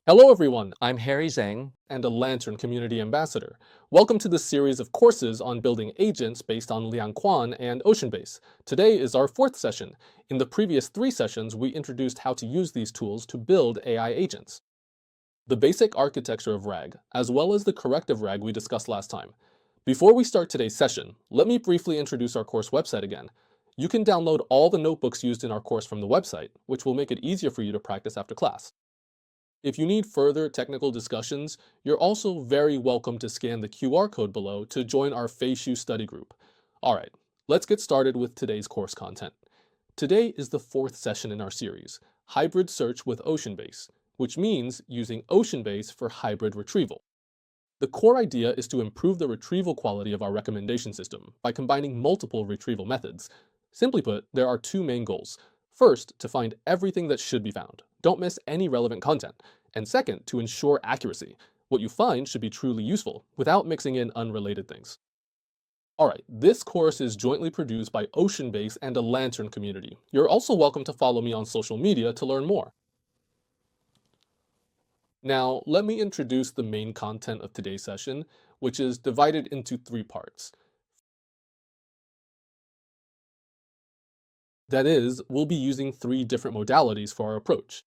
Hello everyone, I'm Zhang and a Lantern Community Ambassador. Welcome to this series of courses on building agents based on LangChain and OceanBase. Today is our fourth session. In the previous three sessions, we introduced how to use these tools to build AI agents. The basic architecture of RAG, as well as the corrective RAG we discussed last time. Before we start today's session, let me briefly introduce our course website again. You can download all the notebooks used in our course from the website, which will make it easier for you to practice after class. If you need further technical discussions, you're also very welcome to scan the QR code below to join our Feishu study group. Alright, let's get started with today's course content. Today is the fourth session in our series, Hybrid Search with OceanBase, which means using OceanBase for hybrid retrieval. The core idea is to improve the retrieval quality of our recommendation system by combining multiple retrieval methods. Simply put, there are two main goals. First, to find everything that should be found. Don't miss any relevant content. And second, to ensure accuracy. What you find should be truly useful, without mixing in unrelated things. Alright, this course is jointly produced by OceanBase and a Lantern community. You're also welcome to follow me on social media to learn more. Now, let me introduce the main content of today's session, which is divided into three parts. That is, we'll be using three different modalities for our approach.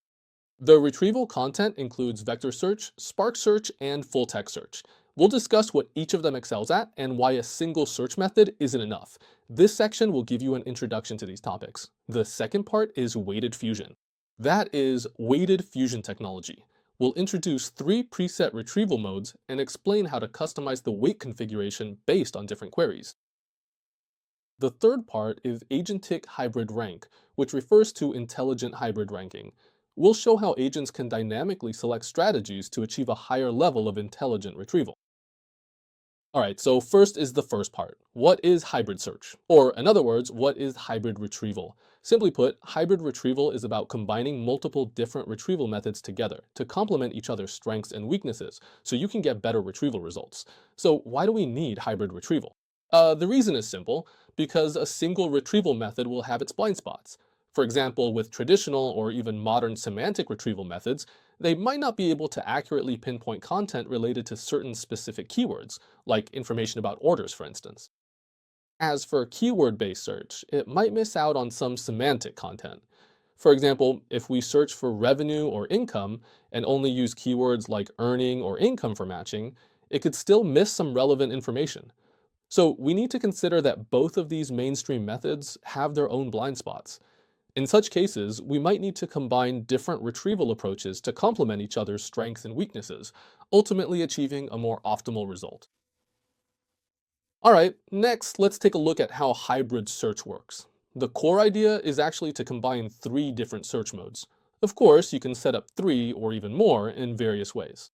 The retrieval content includes vector search, sparse search, and full text search. We'll discuss what each of them excels at and why a single search method isn't enough. This section will give you an introduction to these topics. The second part is weighted fusion. That is weighted fusion technology. We'll introduce three preset retrieval modes and explain how to customize the weight configuration based on different queries. The third part is agentic hybrid rank, which refers to intelligent hybrid ranking. We'll show how agents can dynamically select strategies to achieve a higher level of intelligent retrieval. Alright, so first is the first part. What is hybrid search? Or in other words, what is hybrid retrieval? Simply put, hybrid retrieval is about combining multiple different retrieval methods together to complement each other's strengths and weaknesses so you can get better retrieval results. So why do we need hybrid retrieval? The reason is simple, because a single retrieval method will have its blind spots. For example, with traditional or even modern semantic retrieval methods, they might not be able to accurately pinpoint content related to certain specific keywords, like information about orders, for instance. As for keyword-based search, it might miss out on some semantic content. For example, if we search for revenue or income and only use keywords like earning or income for matching, it could still miss some relevant information. So we need to consider that both of these mainstream methods have their own blind spots. In such cases, we might need to combine different retrieval approaches to complement each other's strengths and weaknesses, ultimately achieving a more optimal result. Alright, next let's take a look at how hybrid search works. The core idea is actually to combine three different search modes. Of course, you can set up three or even more in various ways.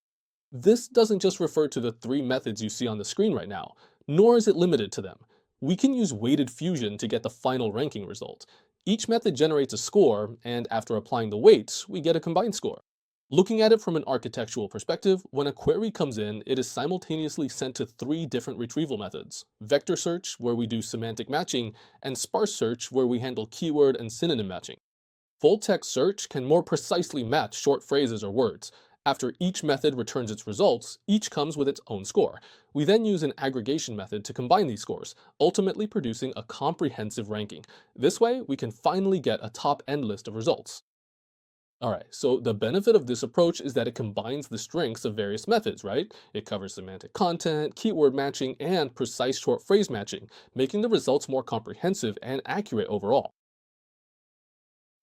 This doesn't just refer to the three methods you see on the screen right now, nor is it limited to them. We can use weighted fusion to get the final ranking result. Each method generates a score, and after applying the weights, we get a combined score. Looking at it from an architectural perspective, when a query comes in, it is simultaneously sent to three different retrieval methods. Vector search, where we do semantic matching, and sparse search, where we handle keyword and synonym matching. Full text search can more precisely match short phrases or words. After each method returns its results, each comes with its own score. We then use an aggregation method to combine these scores, ultimately producing a comprehensive ranking. This way, we can finally get a top-end list of results. Alright, so the benefit of this approach is that it combines the strengths of various methods, right? It covers semantic content, keyword matching, and precise short phrase matching, making the results more comprehensive and accurate overall.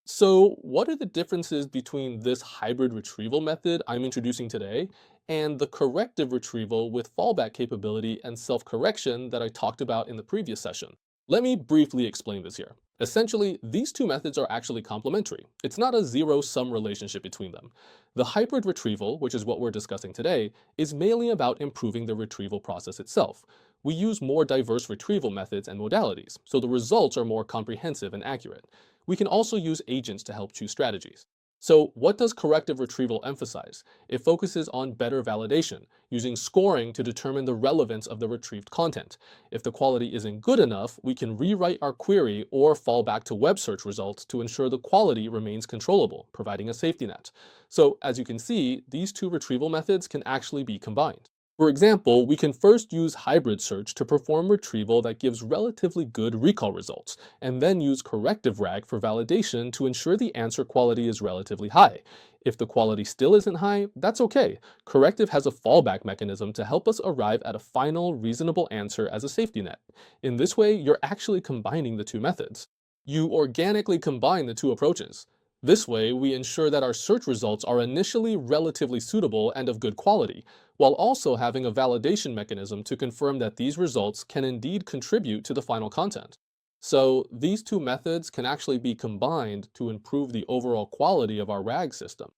So what are the differences between this hybrid retrieval method I'm introducing today and the corrective retrieval with fallback capability and self-correction that I talked about in the previous session? Let me briefly explain this here. Essentially, these two methods are actually complementary. It's not a zero-sum relationship between them. The hybrid retrieval, which is what we're discussing today, is mainly about improving the retrieval process itself. We use more diverse retrieval methods and modalities, so the results are more comprehensive and accurate. We can also use agents to help choose strategies. So, what does corrective retrieval emphasize? It focuses on better validation, using scoring to determine the relevance of the retrieved content. If the quality isn't good enough, we can rewrite our query or fall back to web search results to ensure the quality remains controllable, providing a safety net. So, as you can see, these two retrieval methods can actually be combined. For example, we can first use hybrid search to perform retrieval that gives relatively good recall results, and then use corrective RAG for validation to ensure the answer quality is relatively high. If the quality still isn't high, that's okay. Corrective has a fallback mechanism to help us arrive at a final, reasonable answer as a safety net. In this way, you're actually combining the two methods. You organically combine the two approaches. This way, we ensure that our search results are initially relatively suitable and of good quality, while also having a validation mechanism to confirm that these results can indeed contribute to the final content. So, these two methods can actually be combined to improve the overall quality of our RAG system.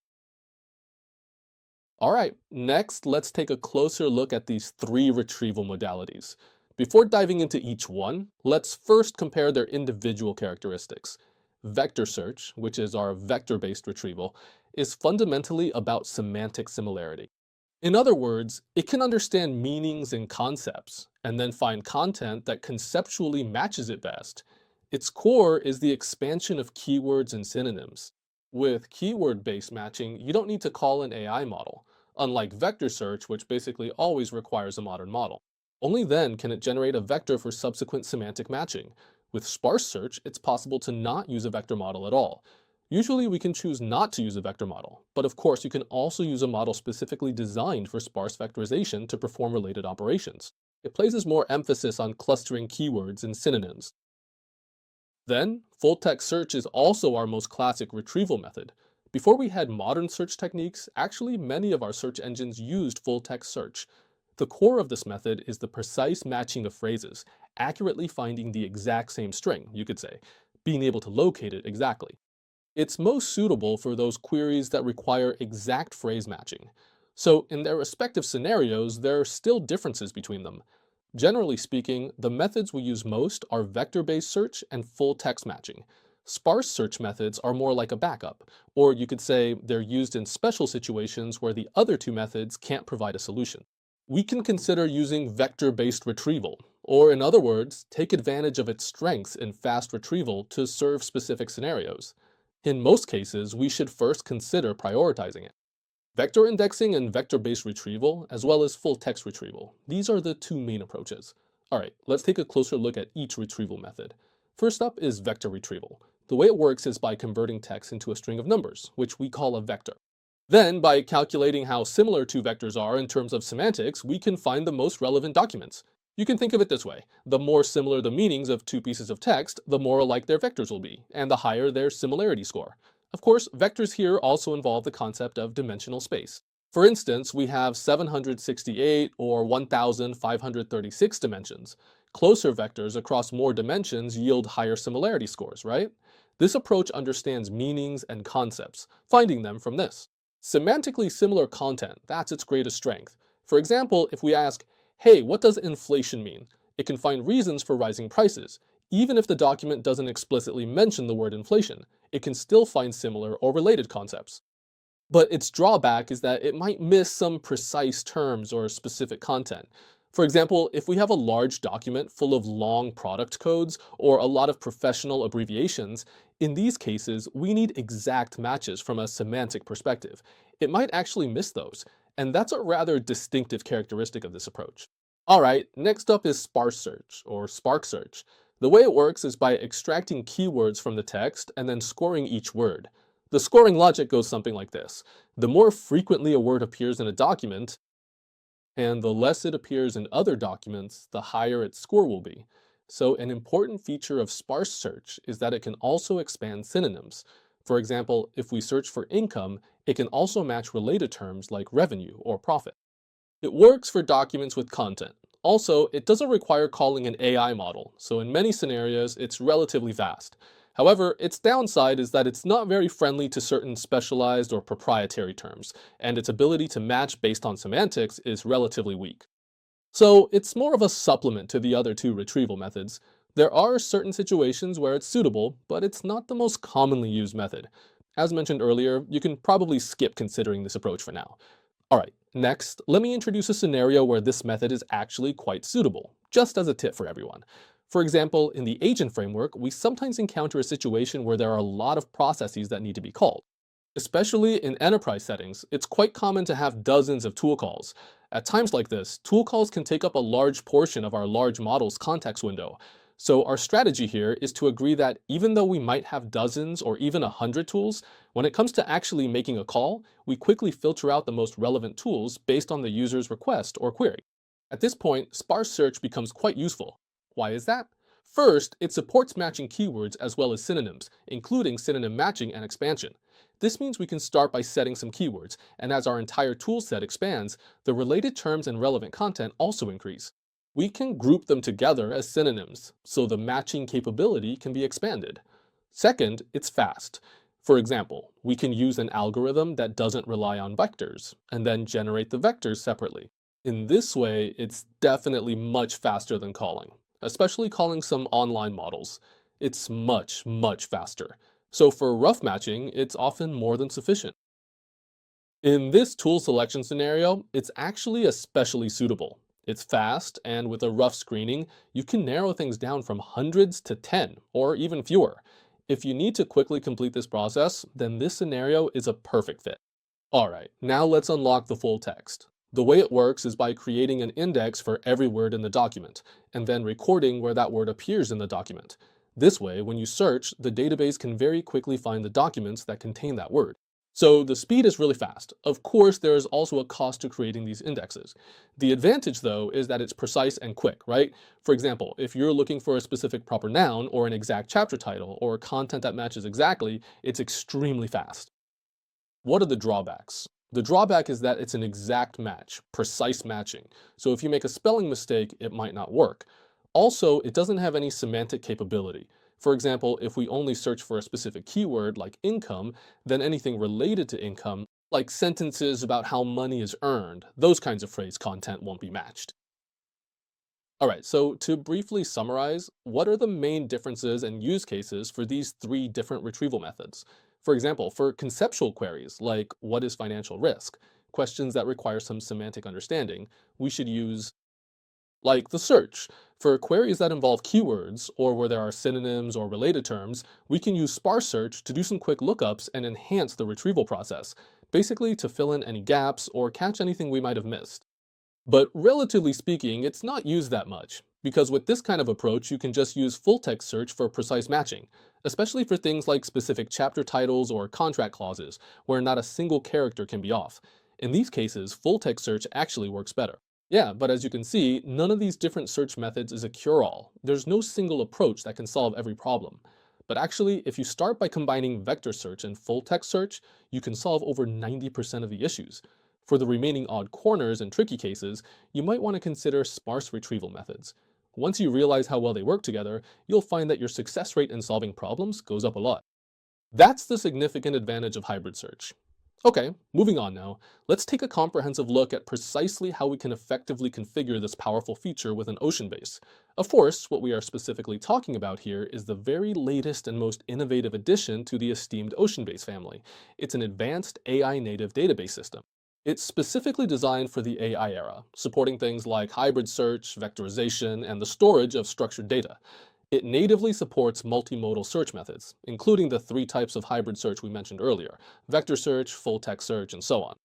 Alright, next let's take a closer look at these three retrieval modalities. Before diving into each one, let's first compare their individual characteristics. Vector search, which is our vector-based retrieval, is fundamentally about semantic similarity. In other words, it can understand meanings and concepts, and then find content that conceptually matches it best. Its core is the expansion of keywords and synonyms. With keyword-based matching, you don't need to call an AI model, unlike vector search, which basically always requires a modern model. Only then can it generate a vector for subsequent semantic matching. With sparse search, it's possible to not use a vector model at all. Usually we can choose not to use a vector model, but of course you can also use a model specifically designed for sparse vectorization to perform related operations. It places more emphasis on clustering keywords and synonyms. Then, full-text search is also our most classic retrieval method. Before we had modern search techniques, actually many of our search engines used full-text search. The core of this method is the precise matching of phrases, accurately finding the exact same string, you could say, being able to locate it exactly. It's most suitable for those queries that require exact phrase matching. So, in their respective scenarios, there are still differences between them. Generally speaking, the methods we use most are vector-based search and full-text matching. Sparse search methods are more like a backup, or you could say they're used in special situations where the other two methods can't provide a solution. We can consider using vector-based retrieval, or in other words, take advantage of its strengths in fast retrieval to serve specific scenarios. In most cases, we should first consider prioritizing it. Vector indexing and vector-based retrieval, as well as full-text retrieval. These are the two main approaches. Alright, let's take a closer look at each retrieval method. First up is vector retrieval. The way it works is by converting text into a string of numbers, which we call a vector. Then, by calculating how similar two vectors are in terms of semantics, we can find the most relevant documents. You can think of it this way. The more similar the meanings of two pieces of text, the more alike their vectors will be, and the higher their similarity score. Of course, vectors here also involve the concept of dimensional space. For instance, we have 768 or 1536 dimensions. Closer vectors across more dimensions yield higher similarity scores, right? This approach understands meanings and concepts, finding them from this. Semantically similar content, that's its greatest strength. For example, if we ask, hey, what does inflation mean? It can find reasons for rising prices. Even if the document doesn't explicitly mention the word inflation, it can still find similar or related concepts. But its drawback is that it might miss some precise terms or specific content. For example, if we have a large document full of long product codes or a lot of professional abbreviations, in these cases, we need exact matches from a semantic perspective. It might actually miss those, and that's a rather distinctive characteristic of this approach. Alright, next up is sparse search, or Spark search. The way it works is by extracting keywords from the text and then scoring each word. The scoring logic goes something like this. The more frequently a word appears in a document, and the less it appears in other documents, the higher its score will be. So an important feature of sparse search is that it can also expand synonyms. For example, if we search for income, it can also match related terms like revenue or profit. It works for documents with content. Also, it doesn't require calling an AI model, so in many scenarios, it's relatively fast. However, its downside is that it's not very friendly to certain specialized or proprietary terms, and its ability to match based on semantics is relatively weak. So it's more of a supplement to the other two retrieval methods. There are certain situations where it's suitable, but it's not the most commonly used method. As mentioned earlier, you can probably skip considering this approach for now. Alright, next, let me introduce a scenario where this method is actually quite suitable, just as a tip for everyone. For example, in the agent framework, we sometimes encounter a situation where there are a lot of processes that need to be called. Especially in enterprise settings, it's quite common to have dozens of tool calls. At times like this, tool calls can take up a large portion of our large model's context window. So our strategy here is to agree that even though we might have dozens or even 100 tools, when it comes to actually making a call, we quickly filter out the most relevant tools based on the user's request or query. At this point, sparse search becomes quite useful. Why is that? First, it supports matching keywords as well as synonyms, including synonym matching and expansion. This means we can start by setting some keywords, and as our entire toolset expands, the related terms and relevant content also increase. We can group them together as synonyms, so the matching capability can be expanded. Second, it's fast. For example, we can use an algorithm that doesn't rely on vectors, and then generate the vectors separately. In this way, it's definitely much faster than calling, especially calling some online models. It's much, much faster. So for rough matching, it's often more than sufficient. In this tool selection scenario, it's actually especially suitable. It's fast, and with a rough screening, you can narrow things down from hundreds to 10, or even fewer. If you need to quickly complete this process, then this scenario is a perfect fit. Alright, now let's unlock the full text. The way it works is by creating an index for every word in the document, and then recording where that word appears in the document. This way, when you search, the database can very quickly find the documents that contain that word. So the speed is really fast. Of course, there is also a cost to creating these indexes. The advantage, though, is that it's precise and quick, right? For example, if you're looking for a specific proper noun or an exact chapter title or content that matches exactly, it's extremely fast. What are the drawbacks? The drawback is that it's an exact match, precise matching. So if you make a spelling mistake, it might not work. Also, it doesn't have any semantic capability. For example, if we only search for a specific keyword like income, then anything related to income, like sentences about how money is earned, those kinds of phrase content won't be matched. Alright, so to briefly summarize, what are the main differences and use cases for these three different retrieval methods? For example, for conceptual queries, like what is financial risk, questions that require some semantic understanding, we should use like the search. For queries that involve keywords, or where there are synonyms or related terms, we can use sparse search to do some quick lookups and enhance the retrieval process, basically to fill in any gaps or catch anything we might have missed. But relatively speaking, it's not used that much, because with this kind of approach you can just use full text search for precise matching, especially for things like specific chapter titles or contract clauses, where not a single character can be off. In these cases, full text search actually works better. Yeah, but as you can see, none of these different search methods is a cure-all. There's no single approach that can solve every problem. But actually, if you start by combining vector search and full text search, you can solve over 90% of the issues. For the remaining odd corners and tricky cases, you might want to consider sparse retrieval methods. Once you realize how well they work together, you'll find that your success rate in solving problems goes up a lot. That's the significant advantage of hybrid search. Okay, moving on now, let's take a comprehensive look at precisely how we can effectively configure this powerful feature with an OceanBase. Of course, what we are specifically talking about here is the very latest and most innovative addition to the esteemed OceanBase family. It's an advanced AI-native database system. It's specifically designed for the AI era, supporting things like hybrid search, vectorization, and the storage of structured data. It natively supports multimodal search methods, including the three types of hybrid search we mentioned earlier: vector search, full text search, and so on.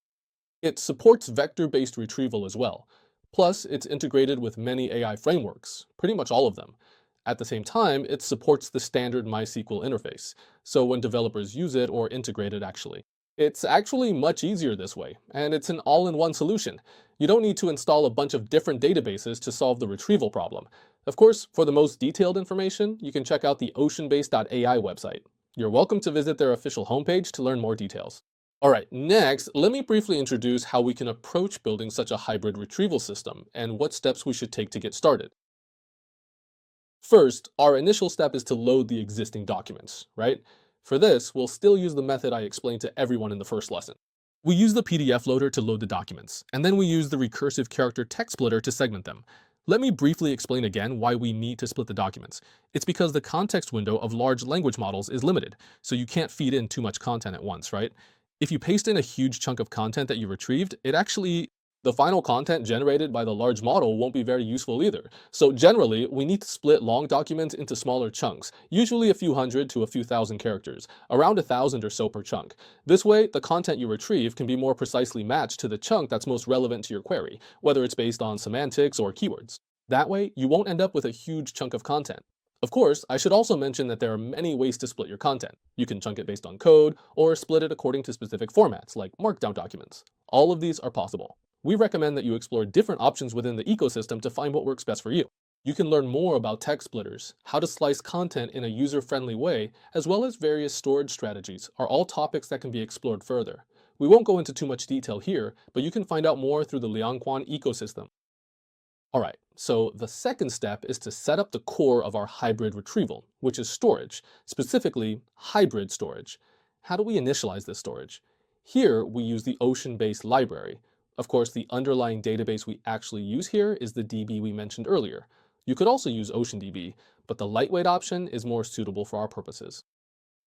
It supports vector-based retrieval as well. Plus, it's integrated with many AI frameworks, pretty much all of them. At the same time, it supports the standard MySQL interface, so when developers use it or integrate it actually. It's actually much easier this way, and it's an all-in-one solution. You don't need to install a bunch of different databases to solve the retrieval problem. Of course, for the most detailed information, you can check out the oceanbase.ai website. You're welcome to visit their official homepage to learn more details. Alright, next, let me briefly introduce how we can approach building such a hybrid retrieval system and what steps we should take to get started. First, our initial step is to load the existing documents, right? For this, we'll still use the method I explained to everyone in the first lesson. We use the PDF loader to load the documents, and then we use the recursive character text splitter to segment them. Let me briefly explain again why we need to split the documents. It's because the context window of large language models is limited, so you can't feed in too much content at once, right? If you paste in a huge chunk of content that you retrieved, the final content generated by the large model won't be very useful either. So generally, we need to split long documents into smaller chunks, usually a few hundred to a few thousand characters, around 1,000 or so per chunk. This way, the content you retrieve can be more precisely matched to the chunk that's most relevant to your query, whether it's based on semantics or keywords. That way, you won't end up with a huge chunk of content. Of course, I should also mention that there are many ways to split your content. You can chunk it based on code, or split it according to specific formats, like Markdown documents. All of these are possible. We recommend that you explore different options within the ecosystem to find what works best for you. You can learn more about text splitters, how to slice content in a user-friendly way, as well as various storage strategies are all topics that can be explored further. We won't go into too much detail here, but you can find out more through the LangChain ecosystem. Alright, so the second step is to set up the core of our hybrid retrieval, which is storage, specifically hybrid storage. How do we initialize this storage? Here, we use the OceanBase library. Of course, the underlying database we actually use here is the DB we mentioned earlier. You could also use OceanDB, but the lightweight option is more suitable for our purposes.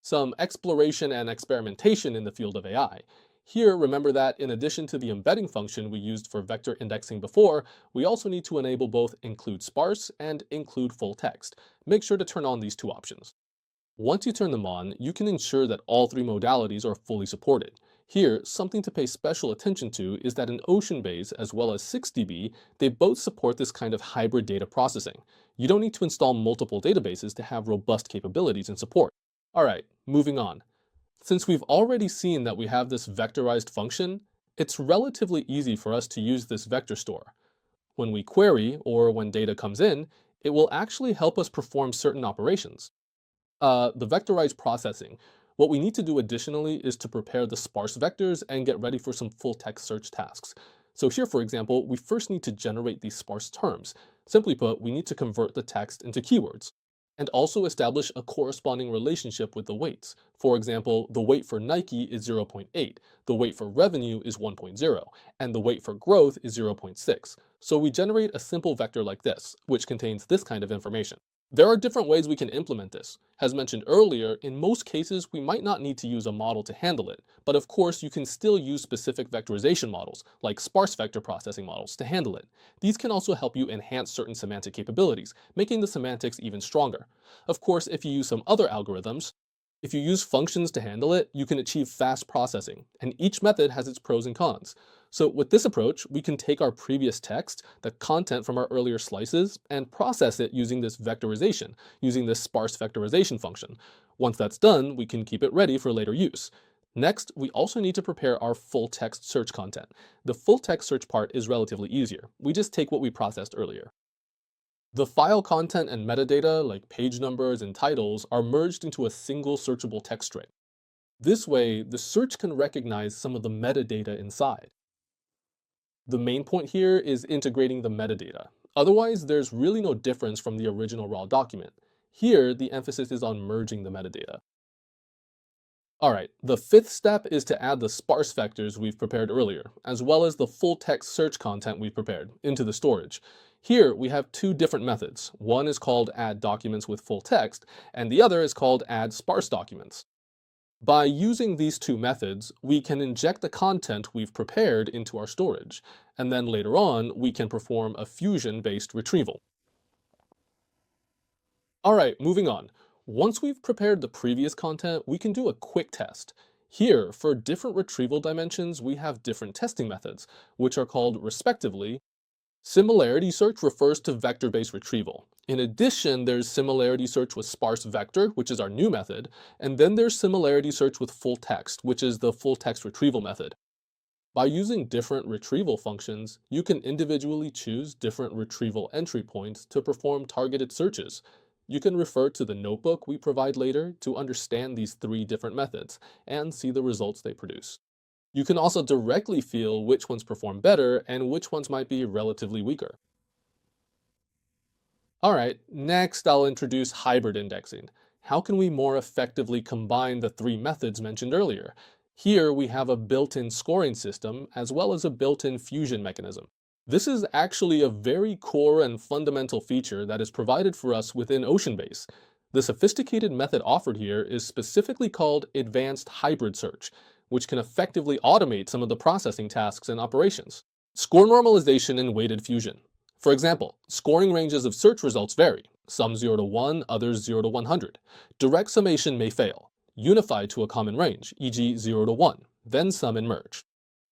Some exploration and experimentation in the field of AI. Here, remember that in addition to the embedding function we used for vector indexing before, we also need to enable both include sparse and include full text. Make sure to turn on these two options. Once you turn them on, you can ensure that all three modalities are fully supported. Here, something to pay special attention to is that in OceanBase as well as seekdb, they both support this kind of hybrid data processing. You don't need to install multiple databases to have robust capabilities and support. Alright, moving on. Since we've already seen that we have this vectorized function, it's relatively easy for us to use this vector store. When we query, or when data comes in, it will actually help us perform certain operations. The vectorized processing. What we need to do additionally is to prepare the sparse vectors and get ready for some full text search tasks. So here, for example, we first need to generate these sparse terms. Simply put, we need to convert the text into keywords and also establish a corresponding relationship with the weights. For example, the weight for Nike is 0.8, the weight for revenue is 1.0, and the weight for growth is 0.6. So we generate a simple vector like this, which contains this kind of information. There are different ways we can implement this. As mentioned earlier, in most cases, we might not need to use a model to handle it, but of course you can still use specific vectorization models, like sparse vector processing models, to handle it. These can also help you enhance certain semantic capabilities, making the semantics even stronger. Of course, if you use some other algorithms, if you use functions to handle it, you can achieve fast processing, and each method has its pros and cons. So with this approach, we can take our previous text, the content from our earlier slices, and process it using this vectorization, using this sparse vectorization function. Once that's done, we can keep it ready for later use. Next, we also need to prepare our full text search content. The full text search part is relatively easier. We just take what we processed earlier. The file content and metadata, like page numbers and titles, are merged into a single searchable text string. This way, the search can recognize some of the metadata inside. The main point here is integrating the metadata. Otherwise, there's really no difference from the original raw document. Here, the emphasis is on merging the metadata. Alright, the fifth step is to add the sparse vectors we've prepared earlier, as well as the full text search content we've prepared, into the storage. Here, we have two different methods. One is called add documents with full text, and the other is called add sparse documents. By using these two methods, we can inject the content we've prepared into our storage, and then later on, we can perform a fusion-based retrieval. Alright, moving on. Once we've prepared the previous content, we can do a quick test. Here, for different retrieval dimensions, we have different testing methods, which are called respectively. Similarity search refers to vector-based retrieval. In addition, there's similarity search with sparse vector, which is our new method, and then there's similarity search with full text, which is the full text retrieval method. By using different retrieval functions, you can individually choose different retrieval entry points to perform targeted searches. You can refer to the notebook we provide later to understand these three different methods and see the results they produce. You can also directly feel which ones perform better and which ones might be relatively weaker. Alright, next I'll introduce hybrid indexing. How can we more effectively combine the three methods mentioned earlier? Here we have a built-in scoring system as well as a built-in fusion mechanism. This is actually a very core and fundamental feature that is provided for us within OceanBase. The sophisticated method offered here is specifically called advanced hybrid search, which can effectively automate some of the processing tasks and operations. Score normalization and weighted fusion. For example, scoring ranges of search results vary, some 0 to 1, others 0 to 100. Direct summation may fail, unified to a common range, e.g. 0 to 1, then sum and merge,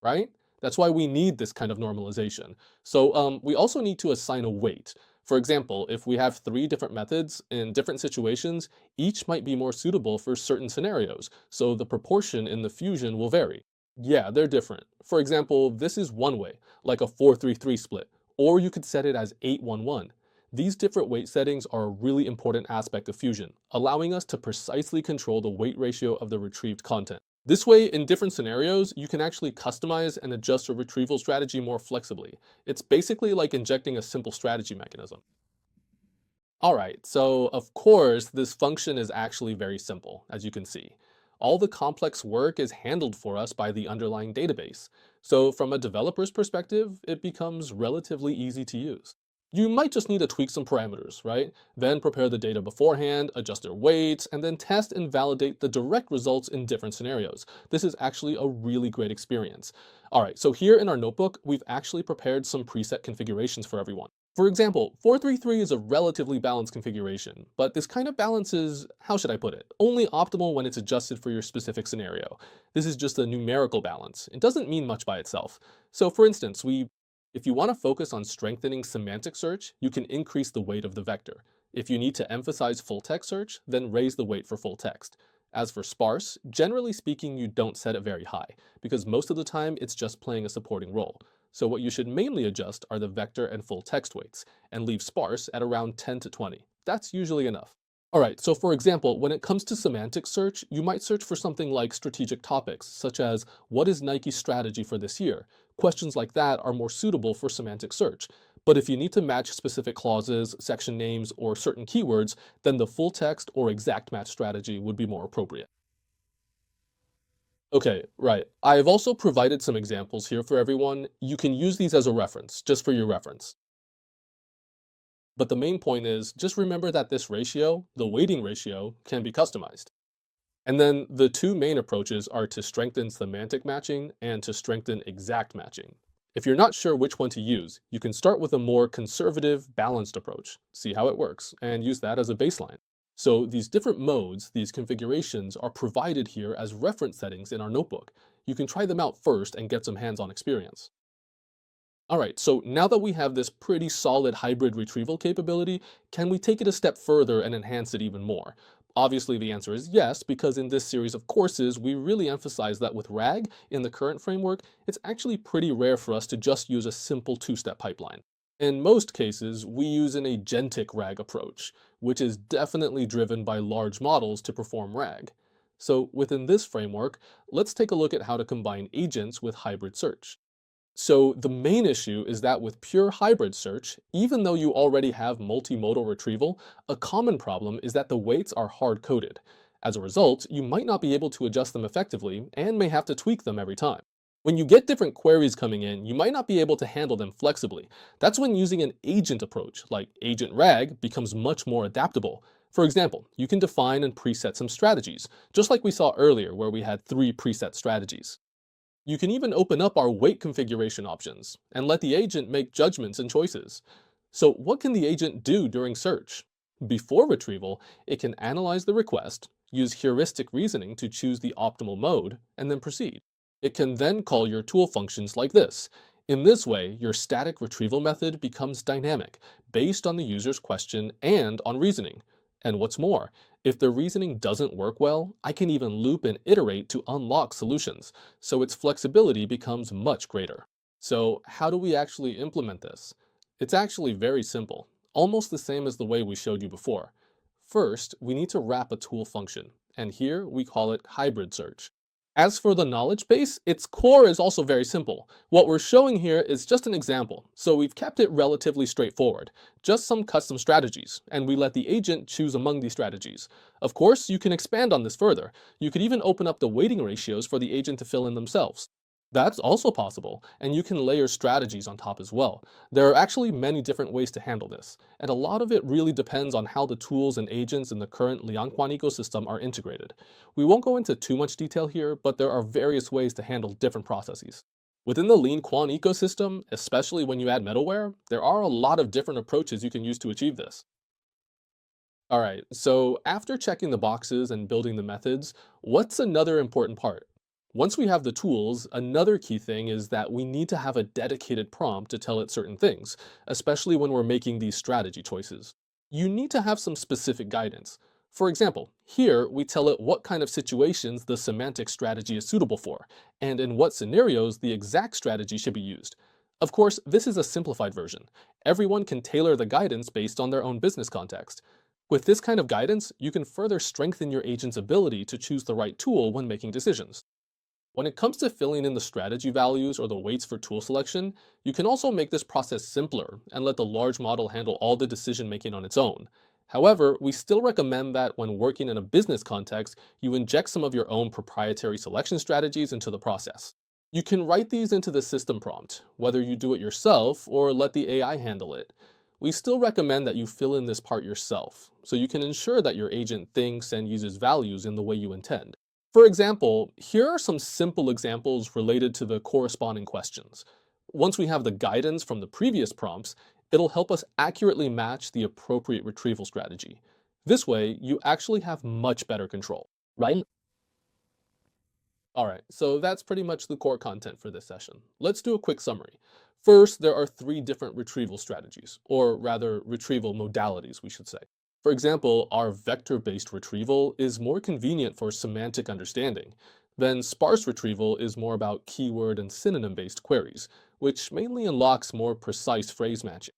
right? That's why we need this kind of normalization. So we also need to assign a weight. For example, if we have three different methods in different situations, each might be more suitable for certain scenarios, so the proportion in the fusion will vary. Yeah, they're different. For example, this is one way, like a 4-3-3 split, or you could set it as 8-1-1. These different weight settings are a really important aspect of fusion, allowing us to precisely control the weight ratio of the retrieved content. This way, in different scenarios, you can actually customize and adjust your retrieval strategy more flexibly. It's basically like injecting a simple strategy mechanism. Alright, so of course, this function is actually very simple, as you can see. All the complex work is handled for us by the underlying database. So from a developer's perspective, it becomes relatively easy to use. You might just need to tweak some parameters, right? Then prepare the data beforehand, adjust their weights, and then test and validate the direct results in different scenarios. This is actually a really great experience. Alright, so here in our notebook, we've actually prepared some preset configurations for everyone. For example, 433 is a relatively balanced configuration, but this kind of balance is, how should I put it, only optimal when it's adjusted for your specific scenario. This is just a numerical balance. It doesn't mean much by itself. So for instance, if you want to focus on strengthening semantic search, you can increase the weight of the vector. If you need to emphasize full text search, then raise the weight for full text. As for sparse, generally speaking, you don't set it very high, because most of the time it's just playing a supporting role. So what you should mainly adjust are the vector and full text weights, and leave sparse at around 10 to 20. That's usually enough. Alright, so for example, when it comes to semantic search, you might search for something like strategic topics, such as, what is Nike's strategy for this year? Questions like that are more suitable for semantic search. But if you need to match specific clauses, section names, or certain keywords, then the full text or exact match strategy would be more appropriate. Okay, right. I've also provided some examples here for everyone. You can use these as a reference, just for your reference. But the main point is, just remember that this ratio, the weighting ratio, can be customized. And then the two main approaches are to strengthen semantic matching and to strengthen exact matching. If you're not sure which one to use, you can start with a more conservative, balanced approach, see how it works, and use that as a baseline. So these different modes, these configurations, are provided here as reference settings in our notebook. You can try them out first and get some hands-on experience. Alright, so now that we have this pretty solid hybrid retrieval capability, can we take it a step further and enhance it even more? Obviously the answer is yes, because in this series of courses, we really emphasize that with RAG, in the current framework, it's actually pretty rare for us to just use a simple two-step pipeline. In most cases, we use an agentic RAG approach, which is definitely driven by large models to perform RAG. So within this framework, let's take a look at how to combine agents with hybrid search. So the main issue is that with pure hybrid search, even though you already have multimodal retrieval, a common problem is that the weights are hard-coded. As a result, you might not be able to adjust them effectively and may have to tweak them every time. When you get different queries coming in, you might not be able to handle them flexibly. That's when using an agent approach, like Agent RAG, becomes much more adaptable. For example, you can define and preset some strategies, just like we saw earlier where we had 3 preset strategies. You can even open up our weight configuration options and let the agent make judgments and choices. So what can the agent do during search? Before retrieval, it can analyze the request, use heuristic reasoning to choose the optimal mode, and then proceed. It can then call your tool functions like this. In this way, your static retrieval method becomes dynamic, based on the user's question and on reasoning. And what's more, if the reasoning doesn't work well, I can even loop and iterate to unlock solutions, so its flexibility becomes much greater. So how do we actually implement this? It's actually very simple, almost the same as the way we showed you before. First, we need to wrap a tool function, and here we call it hybrid search. As for the knowledge base, its core is also very simple. What we're showing here is just an example, so we've kept it relatively straightforward. Just some custom strategies, and we let the agent choose among these strategies. Of course, you can expand on this further. You could even open up the weighting ratios for the agent to fill in themselves. That's also possible, and you can layer strategies on top as well. There are actually many different ways to handle this, and a lot of it really depends on how the tools and agents in the current LangChain ecosystem are integrated. We won't go into too much detail here, but there are various ways to handle different processes. Within the LangChain ecosystem, especially when you add middleware, there are a lot of different approaches you can use to achieve this. All right, so after checking the boxes and building the methods, what's another important part? Once we have the tools, another key thing is that we need to have a dedicated prompt to tell it certain things, especially when we're making these strategy choices. You need to have some specific guidance. For example, here we tell it what kind of situations the semantic strategy is suitable for, and in what scenarios the exact strategy should be used. Of course, this is a simplified version. Everyone can tailor the guidance based on their own business context. With this kind of guidance, you can further strengthen your agent's ability to choose the right tool when making decisions. When it comes to filling in the strategy values or the weights for tool selection, you can also make this process simpler and let the large model handle all the decision making on its own. However, we still recommend that when working in a business context, you inject some of your own proprietary selection strategies into the process. You can write these into the system prompt, whether you do it yourself or let the AI handle it. We still recommend that you fill in this part yourself, so you can ensure that your agent thinks and uses values in the way you intend. For example, here are some simple examples related to the corresponding questions. Once we have the guidance from the previous prompts, it'll help us accurately match the appropriate retrieval strategy. This way, you actually have much better control. Right? Alright, so that's pretty much the core content for this session. Let's do a quick summary. First, there are three different retrieval strategies, or rather, retrieval modalities, we should say. For example, our vector-based retrieval is more convenient for semantic understanding. Then sparse retrieval is more about keyword and synonym-based queries, which mainly unlocks more precise phrase matching.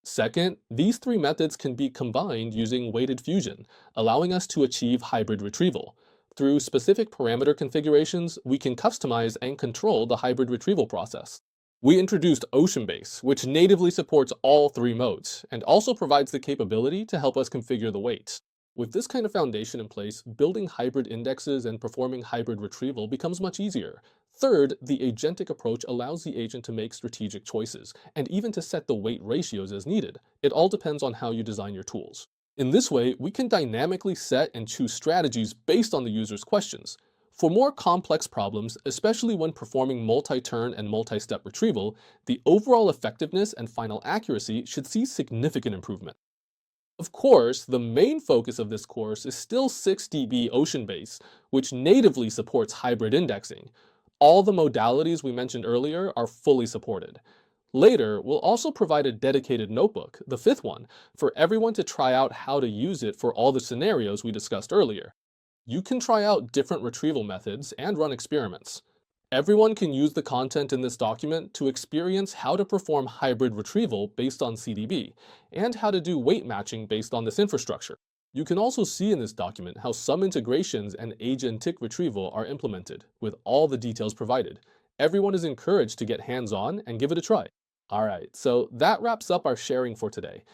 Second, these three methods can be combined using weighted fusion, allowing us to achieve hybrid retrieval. Through specific parameter configurations, we can customize and control the hybrid retrieval process. We introduced OceanBase, which natively supports all three modes, and also provides the capability to help us configure the weights. With this kind of foundation in place, building hybrid indexes and performing hybrid retrieval becomes much easier. Third, the agentic approach allows the agent to make strategic choices, and even to set the weight ratios as needed. It all depends on how you design your tools. In this way, we can dynamically set and choose strategies based on the user's questions. For more complex problems, especially when performing multi-turn and multi-step retrieval, the overall effectiveness and final accuracy should see significant improvement. Of course, the main focus of this course is still seekdb OceanBase, which natively supports hybrid indexing. All the modalities we mentioned earlier are fully supported. Later, we'll also provide a dedicated notebook, the fifth one, for everyone to try out how to use it for all the scenarios we discussed earlier. You can try out different retrieval methods and run experiments. Everyone can use the content in this document to experience how to perform hybrid retrieval based on CDB, and how to do weight matching based on this infrastructure. You can also see in this document how some integrations and agentic retrieval are implemented, with all the details provided. Everyone is encouraged to get hands-on and give it a try. Alright, so that wraps up our sharing for today.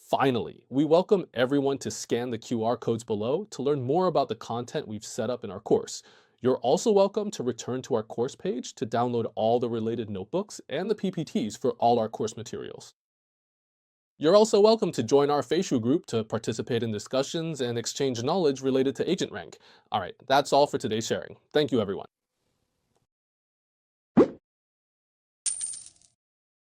Finally, we welcome everyone to scan the QR codes below to learn more about the content we've set up in our course. You're also welcome to return to our course page to download all the related notebooks and the PPTs for all our course materials. You're also welcome to join our Facial group to participate in discussions and exchange knowledge related to agent rank. Alright, that's all for today's sharing. Thank you everyone.